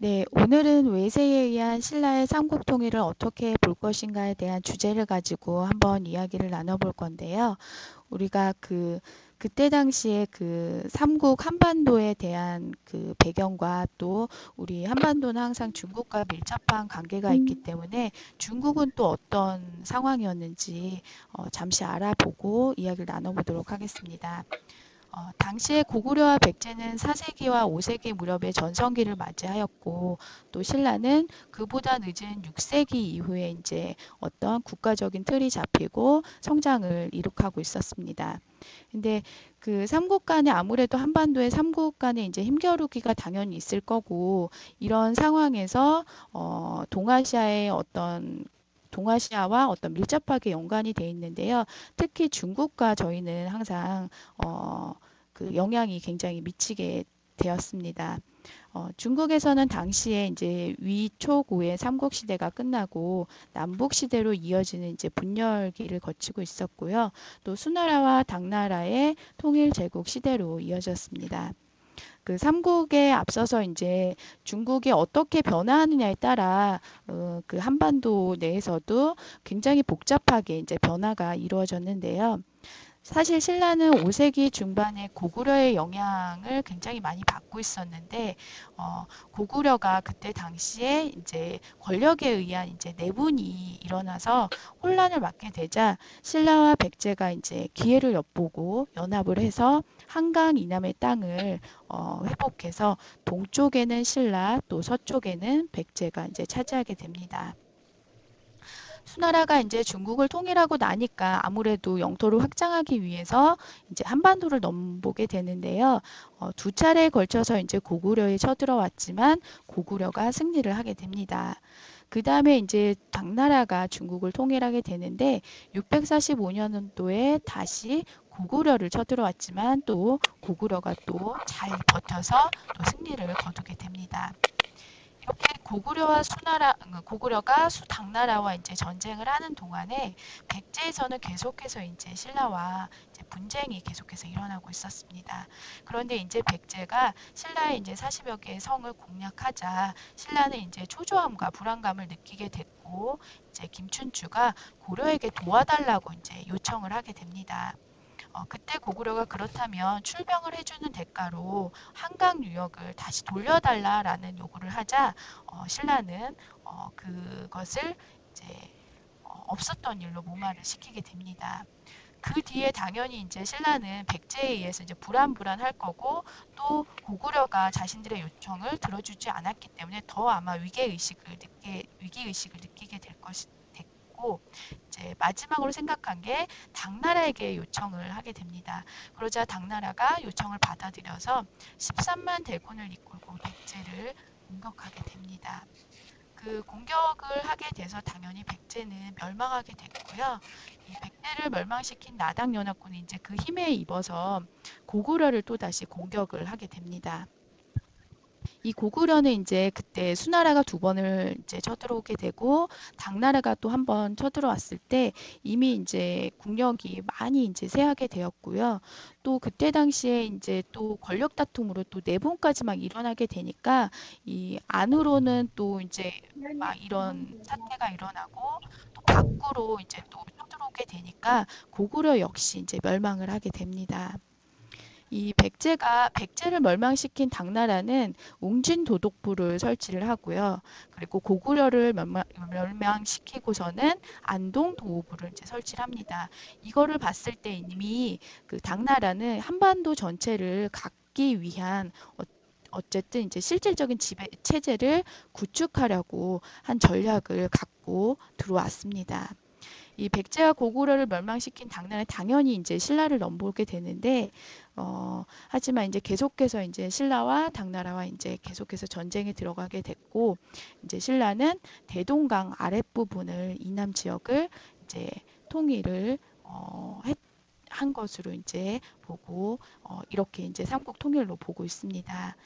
네, 오늘은 외세에 의한 신라의 삼국 통일을 어떻게 볼 것인가에 대한 주제를 가지고 한번 이야기를 나눠볼 건데요. 우리가 그때 당시에 그 삼국 한반도에 대한 그 배경과 또 우리 한반도는 항상 중국과 밀접한 관계가 있기 때문에 중국은 또 어떤 상황이었는지 잠시 알아보고 이야기를 나눠보도록 하겠습니다. 당시에 고구려와 백제는 4세기와 5세기 무렵에 전성기를 맞이하였고 또 신라는 그보다 늦은 6세기 이후에 이제 어떤 국가적인 틀이 잡히고 성장을 이룩하고 있었습니다. 근데 그 삼국 간에 아무래도 한반도의 삼국 간에 이제 힘겨루기가 당연히 있을 거고 이런 상황에서 동아시아의 어떤 동아시아와 어떤 밀접하게 연관이 돼 있는데요. 특히 중국과 저희는 항상 그 영향이 굉장히 미치게 되었습니다. 중국에서는 당시에 이제 위초고의 삼국시대가 끝나고 남북시대로 이어지는 이제 분열기를 거치고 있었고요. 또 수나라와 당나라의 통일제국 시대로 이어졌습니다. 그 삼국에 앞서서 이제 중국이 어떻게 변화하느냐에 따라 그 한반도 내에서도 굉장히 복잡하게 이제 변화가 이루어졌는데요. 사실 신라는 5세기 중반에 고구려의 영향을 굉장히 많이 받고 있었는데, 고구려가 그때 당시에 이제 권력에 의한 이제 내분이 일어나서 혼란을 맞게 되자 신라와 백제가 이제 기회를 엿보고 연합을 해서 한강 이남의 땅을 회복해서 동쪽에는 신라, 또 서쪽에는 백제가 이제 차지하게 됩니다. 수나라가 이제 중국을 통일하고 나니까 아무래도 영토를 확장하기 위해서 이제 한반도를 넘보게 되는데요. 두 차례에 걸쳐서 이제 고구려에 쳐들어왔지만 고구려가 승리를 하게 됩니다. 그 다음에 이제 당나라가 중국을 통일하게 되는데 645년도에 다시 고구려를 쳐들어왔지만 또 고구려가 또 잘 버텨서 또 승리를 거두게 됩니다. 이렇게 고구려가 당나라와 이제 전쟁을 하는 동안에 백제에서는 계속해서 이제 신라와 이제 분쟁이 계속해서 일어나고 있었습니다. 그런데 이제 백제가 신라의 이제 40여 개의 성을 공략하자 신라는 이제 초조함과 불안감을 느끼게 됐고 이제 김춘추가 고려에게 도와달라고 이제 요청을 하게 됩니다. 그때 고구려가 그렇다면 출병을 해주는 대가로 한강 유역을 다시 돌려달라라는 요구를 하자 신라는 그것을 이제 없었던 일로 무마를 시키게 됩니다. 그 뒤에 당연히 이제 신라는 백제에 의해서 이제 불안불안할 거고 또 고구려가 자신들의 요청을 들어주지 않았기 때문에 더 아마 위기 의식을 느끼게 될 것이 됐고 이제 마지막으로 생각한 게 당나라에게 요청을 하게 됩니다. 그러자 당나라가 요청을 받아들여서 13만 대군을 이끌고 백제를 공격하게 됩니다. 그 공격을 하게 돼서 당연히 백제는 멸망하게 됐고요. 이 백제를 멸망시킨 나당 연합군이 이제 그 힘에 입어서 고구려를 또다시 공격을 하게 됩니다. 이 고구려는 이제 그때 수나라가 두 번을 이제 쳐들어오게 되고 당나라가 또 한 번 쳐들어왔을 때 이미 이제 국력이 많이 이제 쇠하게 되었고요. 또 그때 당시에 이제 또 권력 다툼으로 또 내분까지 막 일어나게 되니까 이 안으로는 또 이제 막 이런 사태가 일어나고 또 밖으로 이제 또 쳐들어오게 되니까 고구려 역시 이제 멸망을 하게 됩니다. 이 백제를 멸망시킨 당나라는 웅진도독부를 설치를 하고요. 그리고 고구려를 멸망시키고서는 안동도우부를 이제 설치를 합니다. 이거를 봤을 때 이미 그 당나라는 한반도 전체를 갖기 위한 어쨌든 이제 실질적인 지배 체제를 구축하려고 한 전략을 갖고 들어왔습니다. 이 백제와 고구려를 멸망시킨 당나라는 당연히 이제 신라를 넘보게 되는데 하지만 이제 계속해서 이제 신라와 당나라와 이제 계속해서 전쟁에 들어가게 됐고 이제 신라는 대동강 아랫부분을 이남 지역을 이제 통일을 한 것으로 이제 보고 이렇게 이제 삼국 통일로 보고 있습니다.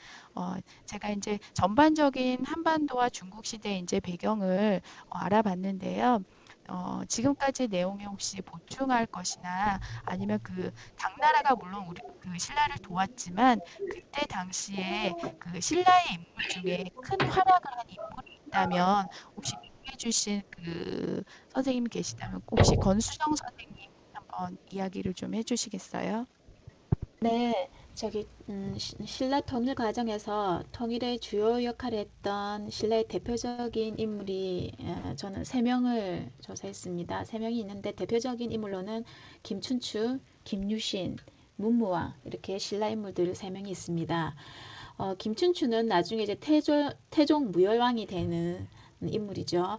제가 이제 전반적인 한반도와 중국 시대 이제 배경을 알아봤는데요. 지금까지 내용에 혹시 보충할 것이나 아니면 그 당나라가 물론 우리 그 신라를 도왔지만 그때 당시에 그 신라의 인물 중에 큰 활약을 한 인물이 있다면 혹시 공유해 주실 그 선생님이 계시다면 혹시 권수정 선생님 한번 이야기를 좀 해주시겠어요? 네, 신라 통일 과정에서 통일의 주요 역할을 했던 신라의 대표적인 인물이 저는 세 명을 조사했습니다. 세 명이 있는데 대표적인 인물로는 김춘추, 김유신, 문무왕 이렇게 신라 인물들 세 명이 있습니다. 김춘추는 나중에 이제 태종 무열왕이 되는 인물이죠.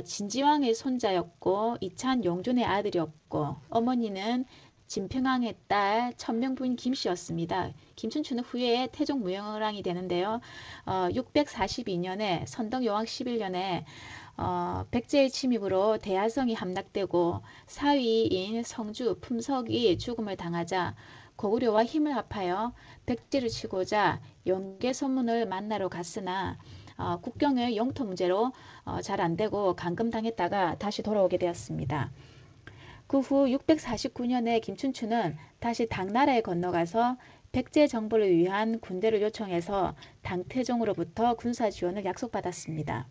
진지왕의 손자였고 이찬 용준의 아들이었고 어머니는 진평왕의 딸 천명부인 김씨였습니다. 김춘추는 후에 태종 무열왕이 되는데요. 642년에 선덕여왕 11년에 백제의 침입으로 대하성이 함락되고 사위인 성주 품석이 죽음을 당하자 고구려와 힘을 합하여 백제를 치고자 용계소문을 만나러 갔으나 국경의 영토 문제로 잘 안되고 감금당했다가 다시 돌아오게 되었습니다. 그 후 649년에 김춘추는 다시 당나라에 건너가서 백제 정벌을 위한 군대를 요청해서 당태종으로부터 군사 지원을 약속받았습니다.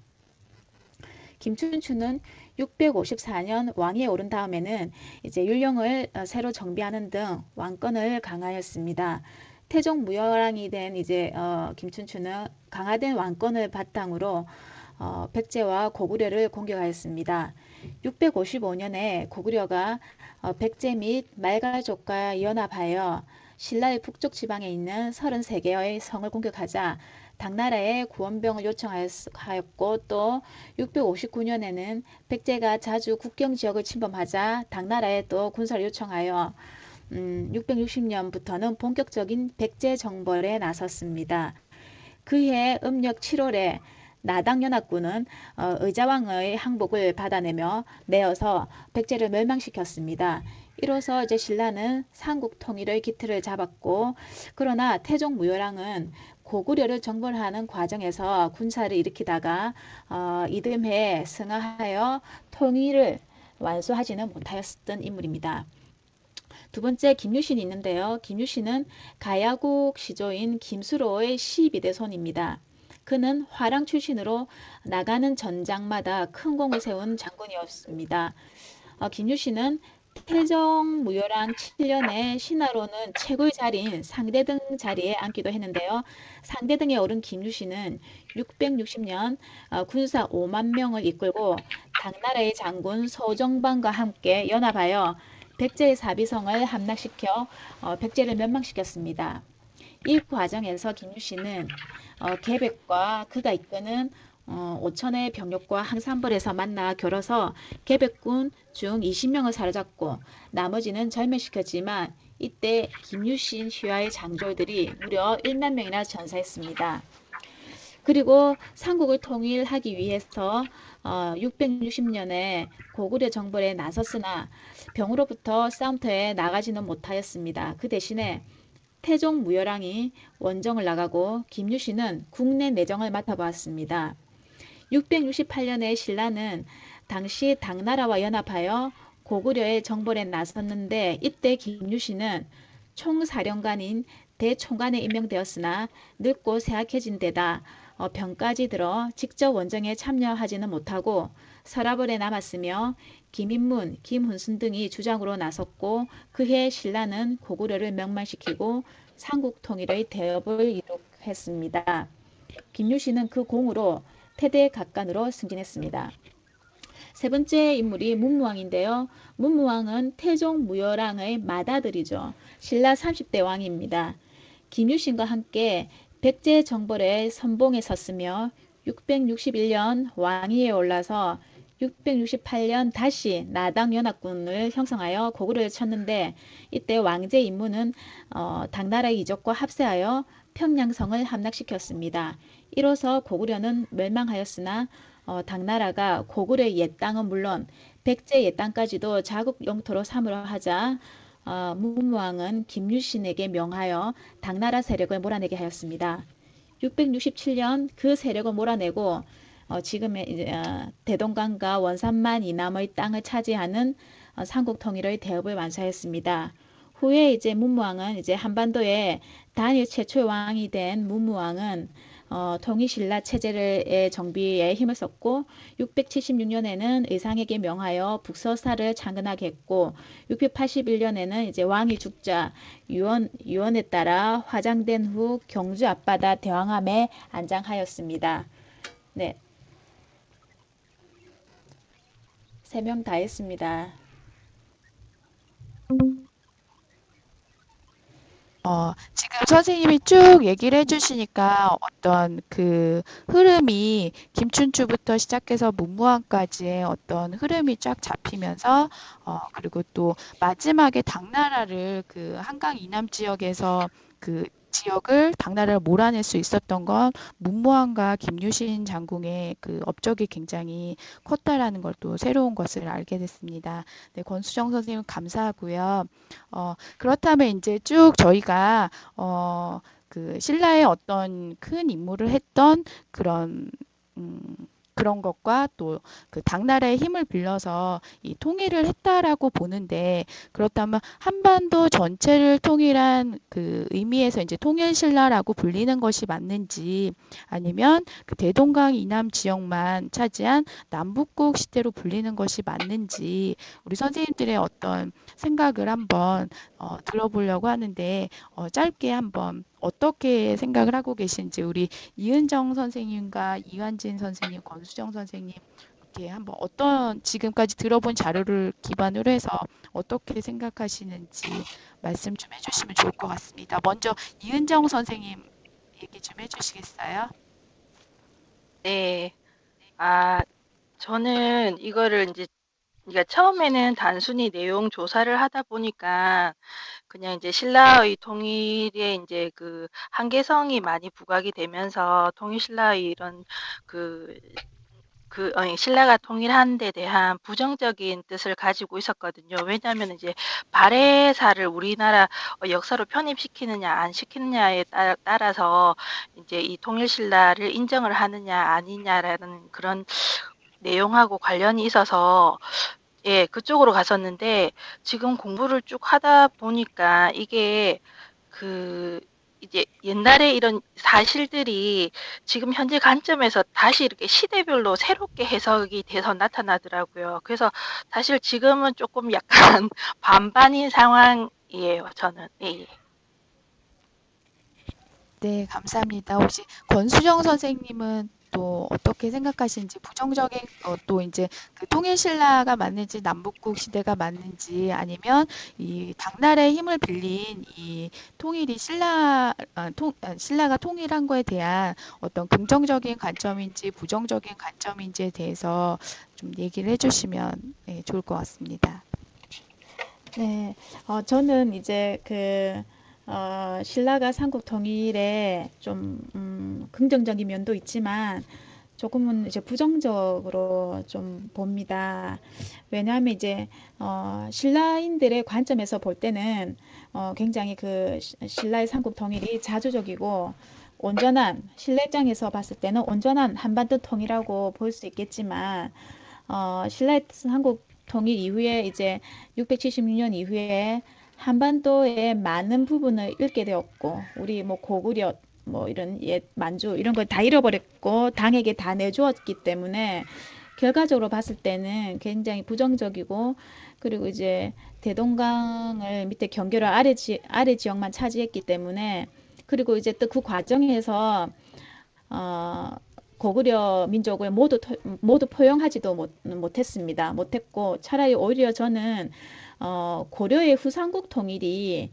김춘추는 654년 왕위에 오른 다음에는 이제 율령을 새로 정비하는 등 왕권을 강화했습니다. 태종 무열왕이 된 이제 김춘추는 강화된 왕권을 바탕으로 백제와 고구려를 공격하였습니다. 655년에 고구려가 백제 및 말갈족과 연합하여 신라의 북쪽 지방에 있는 33개의 성을 공격하자 당나라에 구원병을 요청하였고 또 659년에는 백제가 자주 국경 지역을 침범하자 당나라에 또 군사를 요청하여 660년부터는 본격적인 백제 정벌에 나섰습니다. 그해 음력 7월에 나당연합군은 의자왕의 항복을 받아내며 내어서 백제를 멸망시켰습니다. 이로써 이제 신라는 삼국 통일의 기틀을 잡았고 그러나 태종 무열왕은 고구려를 정벌하는 과정에서 군사를 일으키다가 이듬해 승하하여 통일을 완수하지는 못하였던 인물입니다. 두 번째 김유신이 있는데요. 김유신은 가야국 시조인 김수로의 시비대손입니다. 그는 화랑 출신으로 나가는 전장마다 큰 공을 세운 장군이었습니다. 김유신은 태종 무열왕 7년에 신하로는 최고의 자리인 상대등 자리에 앉기도 했는데요. 상대등에 오른 김유신은 660년 군사 5만 명을 이끌고 당나라의 장군 소정방과 함께 연합하여 백제의 사비성을 함락시켜 백제를 멸망시켰습니다. 이 과정에서 김유신은 계백과 그가 이끄는 5천의 병력과 항산벌에서 만나 겨뤄서 계백군 중 20명을 사로잡고 나머지는 절멸시켰지만 이때 김유신 휘하의 장졸들이 무려 1만 명이나 전사했습니다. 그리고 삼국을 통일하기 위해서 660년에 고구려 정벌에 나섰으나 병으로부터 싸움터에 나가지는 못하였습니다. 그 대신에 태종 무열왕이 원정을 나가고 김유신은 국내 내정을 맡아보았습니다. 668년에 신라는 당시 당나라와 연합하여 고구려의 정벌에 나섰는데 이때 김유신은 총사령관인 대총관에 임명되었으나 늙고 쇠약해진 데다 병까지 들어 직접 원정에 참여하지는 못하고 서라벌에 남았으며 김인문, 김훈순 등이 주장으로 나섰고 그해 신라는 고구려를 멸망시키고 삼국 통일의 대업을 이룩했습니다. 김유신은 그 공으로 태대각관으로 승진했습니다. 세 번째 인물이 문무왕인데요. 문무왕은 태종 무열왕의 맏아들이죠. 신라 30대 왕입니다. 김유신과 함께 백제 정벌에 선봉에 섰으며 661년 왕위에 올라서 668년 다시 나당 연합군을 형성하여 고구려를 쳤는데 이때 왕제 임무는 당나라의 이적과 합세하여 평양성을 함락시켰습니다. 이로써 고구려는 멸망하였으나 당나라가 고구려의 옛 땅은 물론 백제 옛 땅까지도 자국 영토로 삼으려 하자 문무왕은 김유신에게 명하여 당나라 세력을 몰아내게 하였습니다. 667년 그 세력을 몰아내고 지금의 이제 대동강과 원산만 이남의 땅을 차지하는 삼국 통일의 대업을 완수하였습니다. 후에 이제 문무왕은 이제 한반도의 단일 최초의 왕이 된 문무왕은 통일신라 체제를 정비에 힘을 썼고 676년에는 의상에게 명하여 북서사를 창건하게 했고 681년에는 이제 왕이 죽자 유언에 따라 화장된 후 경주 앞바다 대왕암에 안장하였습니다. 네, 세 명 다 했습니다. 지금 선생님이 쭉 얘기를 해주시니까 어떤 그 흐름이 김춘추부터 시작해서 문무왕까지의 어떤 흐름이 쫙 잡히면서, 그리고 또 마지막에 당나라를 그 한강 이남 지역에서 그 지역을 당나라를 몰아낼 수 있었던 건 문무왕과 김유신 장군의 그 업적이 굉장히 컸다라는 걸 또 새로운 것을 알게 됐습니다. 네, 권수정 선생님 감사하고요. 그렇다면 이제 쭉 저희가 그 신라의 어떤 큰 임무를 했던 그런 음, 그런 것과 또 그 당나라의 힘을 빌려서 이 통일을 했다라고 보는데, 그렇다면 한반도 전체를 통일한 그 의미에서 이제 통일신라라고 불리는 것이 맞는지, 아니면 그 대동강 이남 지역만 차지한 남북국 시대로 불리는 것이 맞는지, 우리 선생님들의 어떤 생각을 한번 들어보려고 하는데, 짧게 한번 어떻게 생각을 하고 계신지 우리 이은정 선생님과 이완진 선생님, 권수정 선생님, 이렇게 한번 어떤 지금까지 들어본 자료를 기반으로 해서 어떻게 생각하시는지 말씀 좀 해주시면 좋을 것 같습니다. 먼저 이은정 선생님 얘기 좀 해주시겠어요? 네. 아, 저는 이거를 이제 그러니까 처음에는 단순히 내용 조사를 하다 보니까 그냥 이제 신라의 통일에 이제 그 한계성이 많이 부각이 되면서 통일신라의 이런 그 신라가 통일한 데 대한 부정적인 뜻을 가지고 있었거든요. 왜냐하면 이제 발해사를 우리나라 역사로 편입시키느냐 안 시키느냐에 따라서 이제 이 통일신라를 인정을 하느냐 아니냐라는 그런 내용하고 관련이 있어서 예, 그쪽으로 갔었는데 지금 공부를 쭉 하다 보니까 이게 그 이제 옛날에 이런 사실들이 지금 현재 관점에서 다시 이렇게 시대별로 새롭게 해석이 돼서 나타나더라고요. 그래서 사실 지금은 조금 약간 반반인 상황이에요, 저는. 예, 예. 네, 감사합니다. 혹시 권수정 선생님은 또 어떻게 생각하시는지, 부정적인 또 이제 그 통일신라가 맞는지 남북국 시대가 맞는지, 아니면 이 당나라의 힘을 빌린 이 통일이 신라가 통일한 거에 대한 어떤 긍정적인 관점인지 부정적인 관점인지에 대해서 좀 얘기를 해주시면 네, 좋을 것 같습니다. 네, 저는 이제 신라가 삼국 통일에 좀, 긍정적인 면도 있지만 조금은 이제 부정적으로 좀 봅니다. 왜냐하면 이제, 신라인들의 관점에서 볼 때는, 굉장히 신라의 삼국 통일이 자주적이고, 신라 입장에서 봤을 때는 온전한 한반도 통일이라고 볼 수 있겠지만, 신라의 한국 통일 이후에 이제 676년 이후에 한반도의 많은 부분을 잃게 되었고 우리 뭐 고구려 뭐 이런 옛 만주 이런 걸 다 잃어버렸고 당에게 다 내주었기 때문에 결과적으로 봤을 때는 굉장히 부정적이고 그리고 이제 대동강을 밑에 경계로 아래 지역만 차지했기 때문에 그리고 이제 또 그 과정에서 어, 고구려 민족을 모두 포용하지도 못했습니다. 못했고 차라리 오히려 저는 고려의 후삼국 통일이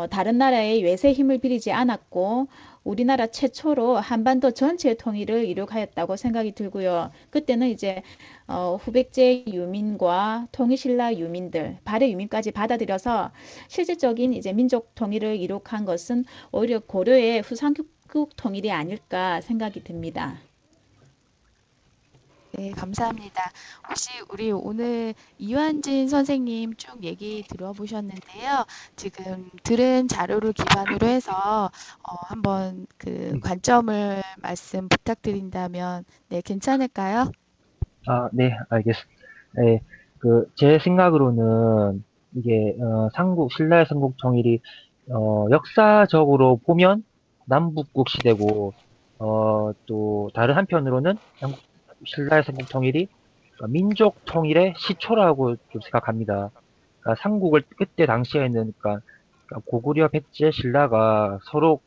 다른 나라의 외세 힘을 빌리지 않았고 우리나라 최초로 한반도 전체의 통일을 이룩하였다고 생각이 들고요. 그때는 이제 후백제 유민과 통일신라 유민들, 발해 유민까지 받아들여서 실질적인 이제 민족 통일을 이룩한 것은 오히려 고려의 후삼국 통일이 아닐까 생각이 듭니다. 네, 감사합니다. 혹시 우리 오늘 이완진 선생님 쭉 얘기 들어보셨는데요. 지금 들은 자료를 기반으로 해서 한번 그 관점을 말씀 부탁드린다면 네, 괜찮을까요? 네, 알겠습니다. 네, 제 생각으로는 이게, 신라의 삼국 통일이, 역사적으로 보면 남북국 시대고, 또 다른 한편으로는 신라의 삼국 통일이 민족 통일의 시초라고 좀 생각합니다. 그러니까 삼국을 그때 당시에는, 그러니까 고구려, 백제, 신라가 서로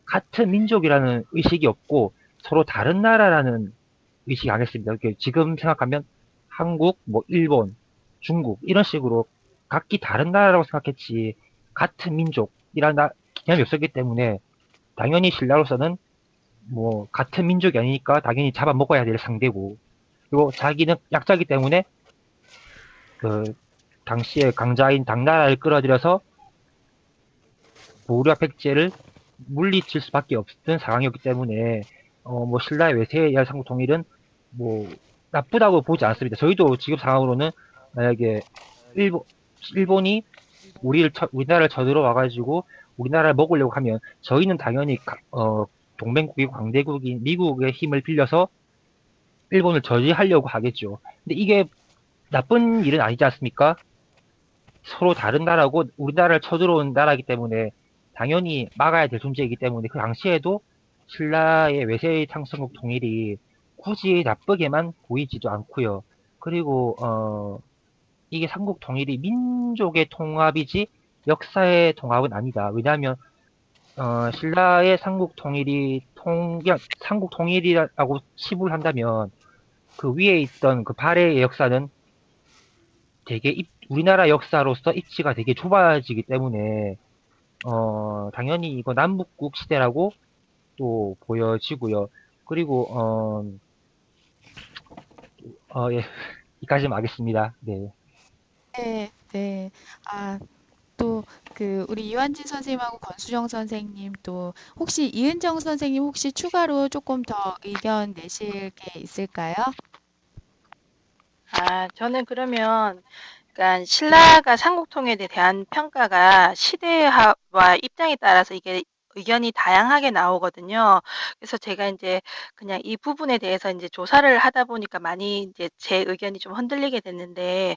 같은 민족이라는 의식이 없고 서로 다른 나라라는 의식이 강했습니다. 지금 생각하면 한국, 뭐 일본, 중국 이런 식으로 각기 다른 나라라고 생각했지 같은 민족이라는 개념이 없었기 때문에 당연히 신라로서는 뭐 같은 민족이 아니니까 당연히 잡아먹어야 될 상대고, 그리고 자기는 약자이기 때문에 그 당시에 강자인 당나라를 끌어들여서 고구려 백제를 물리칠 수밖에 없던 상황이었기 때문에 뭐 신라의 외세에 의한 삼국 통일은 뭐 나쁘다고 보지 않습니다. 저희도 지금 상황으로는 만약에 일본, 일본이 우리나라를 쳐들어 와가지고 우리나라를 먹으려고 하면 저희는 당연히 동맹국이고 강대국인 미국의 힘을 빌려서 일본을 저지하려고 하겠죠. 근데 이게 나쁜 일은 아니지 않습니까? 서로 다른 나라고 우리나라를 쳐들어온 나라이기 때문에 당연히 막아야 될 존재이기 때문에 그 당시에도 신라의 외세의 창성국 통일이 굳이 나쁘게만 보이지도 않고요. 그리고 이게 삼국 통일이 민족의 통합이지 역사의 통합은 아니다. 왜냐하면 신라의 삼국 통일이 그냥 삼국 통일이라고 치부를 한다면 그 위에 있던 그 발해의 역사는 되게 우리나라 역사로서 입지가 되게 좁아지기 때문에 당연히 이거 남북국 시대라고 또 보여지고요. 그리고 예, 여기까지만 하겠습니다. 네. 네, 네. 아, 또 그 우리 이완진 선생님하고 권수정 선생님 또 혹시 이은정 선생님 혹시 추가로 조금 더 의견 내실 게 있을까요? 저는 그러면 그러니까 신라가 삼국통일에 대한 평가가 시대와 입장에 따라서 이게 의견이 다양하게 나오거든요. 그래서 제가 이제 그냥 이 부분에 대해서 이제 조사를 하다 보니까 많이 이제 제 의견이 좀 흔들리게 됐는데,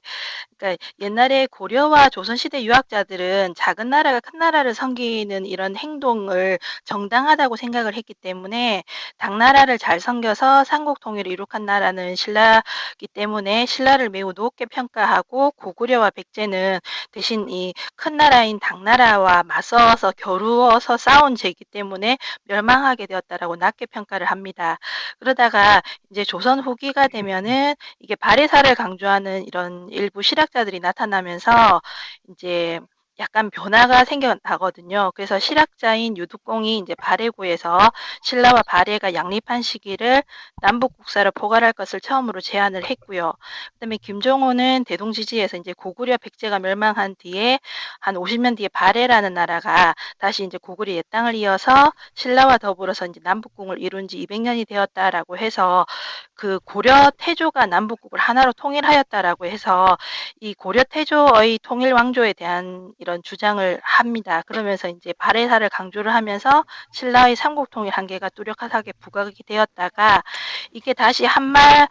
그러니까 옛날에 고려와 조선시대 유학자들은 작은 나라가 큰 나라를 섬기는 이런 행동을 정당하다고 생각을 했기 때문에 당나라를 잘 섬겨서 삼국 통일을 이룩한 나라는 신라이기 때문에 신라를 매우 높게 평가하고 고구려와 백제는 대신 이 큰 나라인 당나라와 맞서서 겨루어서 싸운 죄이기 때문에 멸망하게 되었다라고 낮게 평가를 합니다. 그러다가 이제 조선 후기가 되면은 이게 발해사를 강조하는 이런 일부 실학자들이 나타나면서 이제 약간 변화가 생겨나거든요. 그래서 실학자인 유득공이 이제 발해구에서 신라와 발해가 양립한 시기를 남북 국사를 포괄할 것을 처음으로 제안을 했고요. 그다음에 김종호는 대동지지에서 이제 고구려 백제가 멸망한 뒤에 한 50년 뒤에 발해라는 나라가 다시 이제 고구려 옛 땅을 이어서 신라와 더불어서 이제 남북국을 이룬 지 200년이 되었다라고 해서 그 고려 태조가 남북국을 하나로 통일하였다라고 해서 이 고려 태조의 통일 왕조에 대한 이런 주장을 합니다. 그러면서 이제 발해사를 강조를 하면서 신라의 삼국 통일 한계가 뚜렷하게 부각이 되었다가 이게 다시 한말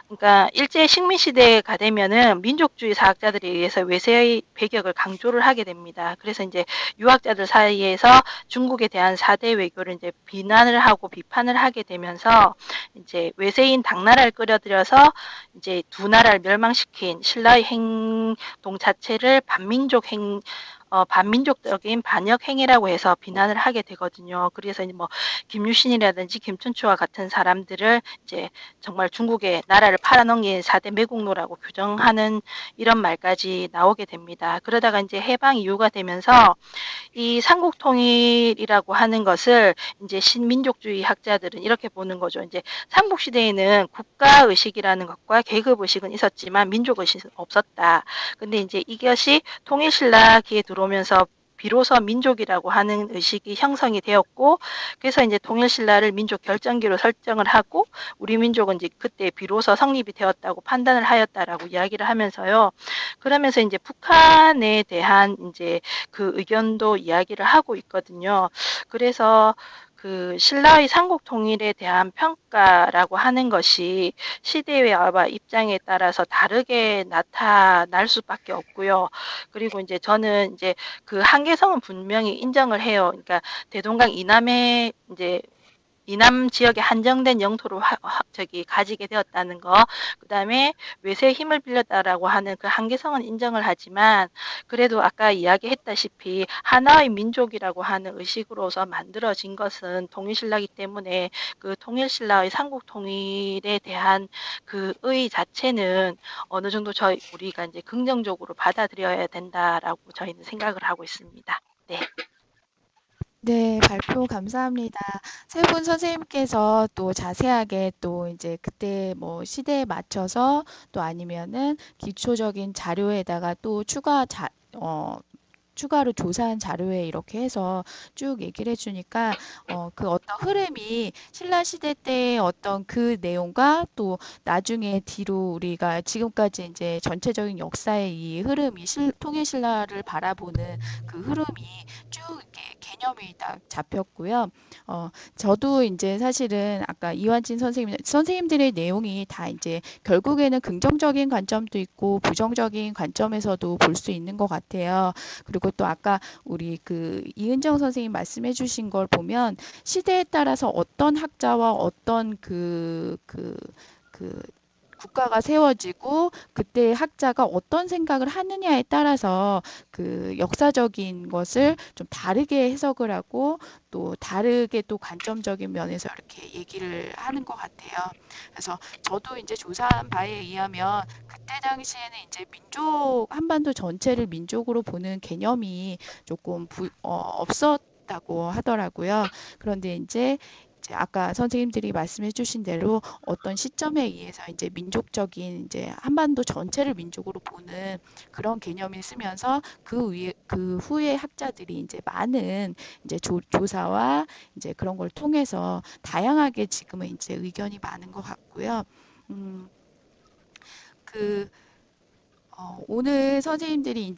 그러니까 일제 식민 시대가 되면은 민족주의 사학자들에 의해서 외세의 배격을 강조를 하게 됩니다. 그래서 이제 유학자들 사이에서 중국에 대한 사대 외교를 이제 비난을 하고 비판을 하게 되면서 이제 외세인 당나라를 끌어들여서 이제 두 나라를 멸망시킨 신라의 행동 자체를 반민족적인 반역 행위라고 해서 비난을 하게 되거든요. 그래서 이제 뭐 김유신이라든지 김춘추와 같은 사람들을 이제 정말 중국의 나라를 팔아넘긴 4대 매국노라고 규정하는 이런 말까지 나오게 됩니다. 그러다가 이제 해방 이후가 되면서 이 삼국 통일이라고 하는 것을 이제 신민족주의 학자들은 이렇게 보는 거죠. 이제 삼국 시대에는 국가 의식이라는 것과 계급 의식은 있었지만 민족 의식은 없었다. 근데 이제 이것이 통일신라기에 들어오면서 비로소 민족이라고 하는 의식이 형성이 되었고, 그래서 이제 통일신라를 민족 결정기로 설정을 하고 우리 민족은 이제 그때 비로소 성립이 되었다고 판단을 하였다라고 이야기를 하면서요. 그러면서 이제 북한에 대한 이제 그 의견도 이야기를 하고 있거든요. 그래서 그 신라의 삼국 통일에 대한 평가라고 하는 것이 시대의 입장에 따라서 다르게 나타날 수밖에 없고요. 그리고 이제 저는 이제 그 한계성은 분명히 인정을 해요. 그러니까 대동강 이남에 이제 이남 지역에 한정된 영토를 가지게 되었다는 거, 그다음에 외세의 힘을 빌렸다라고 하는 그 한계성은 인정을 하지만, 그래도 아까 이야기했다시피 하나의 민족이라고 하는 의식으로서 만들어진 것은 통일신라이기 때문에 그 통일신라의 삼국 통일에 대한 그 의 자체는 어느 정도 우리가 이제 긍정적으로 받아들여야 된다라고 저희는 생각을 하고 있습니다. 네. 네, 발표 감사합니다. 세 분 선생님께서 또 자세하게 또 이제 그때 뭐 시대에 맞춰서 또 아니면은 기초적인 자료에다가 또 추가로 조사한 자료에 이렇게 해서 쭉 얘기를 해주니까 그 어떤 흐름이 신라 시대 때의 어떤 그 내용과 또 나중에 뒤로 우리가 지금까지 이제 전체적인 역사의 이 흐름이 통일 신라를 바라보는 그 흐름이 쭉 이렇게 개념이 딱 잡혔고요. 저도 이제 사실은 아까 이완진 선생님들의 내용이 다 이제 결국에는 긍정적인 관점도 있고 부정적인 관점에서도 볼 수 있는 것 같아요. 그리고 또 아까 우리 그 이은정 선생님 말씀해 주신 걸 보면 시대에 따라서 어떤 학자와 어떤 국가가 세워지고 그때 학자가 어떤 생각을 하느냐에 따라서 그 역사적인 것을 좀 다르게 해석을 하고 또 다르게 또 관점적인 면에서 이렇게 얘기를 하는 것 같아요. 그래서 저도 이제 조사한 바에 의하면 그때 당시에는 이제 한반도 전체를 민족으로 보는 개념이 조금 없었다고 하더라고요. 그런데 이제 아까 선생님들이 말씀해 주신 대로 어떤 시점에 의해서 이제 민족적인 이제 한반도 전체를 민족으로 보는 그런 개념이 쓰면서 그 후에 학자들이 이제 많은 이제 조사와 이제 그런 걸 통해서 다양하게 지금은 이제 의견이 많은 것 같고요. 음, 그 오늘 선생님들이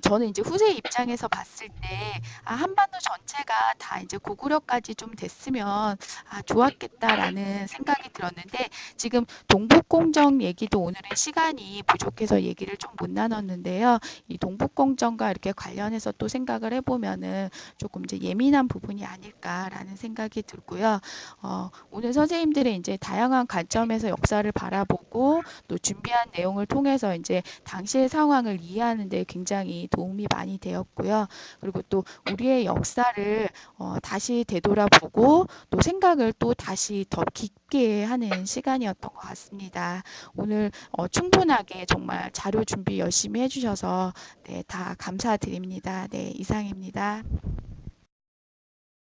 저는 이제 후세 입장에서 봤을 때, 한반도 전체가 다 이제 고구려까지 좀 됐으면, 좋았겠다라는 생각이 들었는데, 지금 동북공정 얘기도 오늘은 시간이 부족해서 얘기를 좀 못 나눴는데요. 이 동북공정과 이렇게 관련해서 또 생각을 해보면은 조금 이제 예민한 부분이 아닐까라는 생각이 들고요. 오늘 선생님들의 이제 다양한 관점에서 역사를 바라보고 또 준비한 내용을 통해서 이제 당시의 상황을 이해하는 데 굉장히 도움이 많이 되었고요. 그리고 또 우리의 역사를 다시 되돌아보고 또 생각을 또 다시 더 깊게 하는 시간이었던 것 같습니다. 오늘 충분하게 정말 자료 준비 열심히 해주셔서 네, 다 감사드립니다. 네, 이상입니다.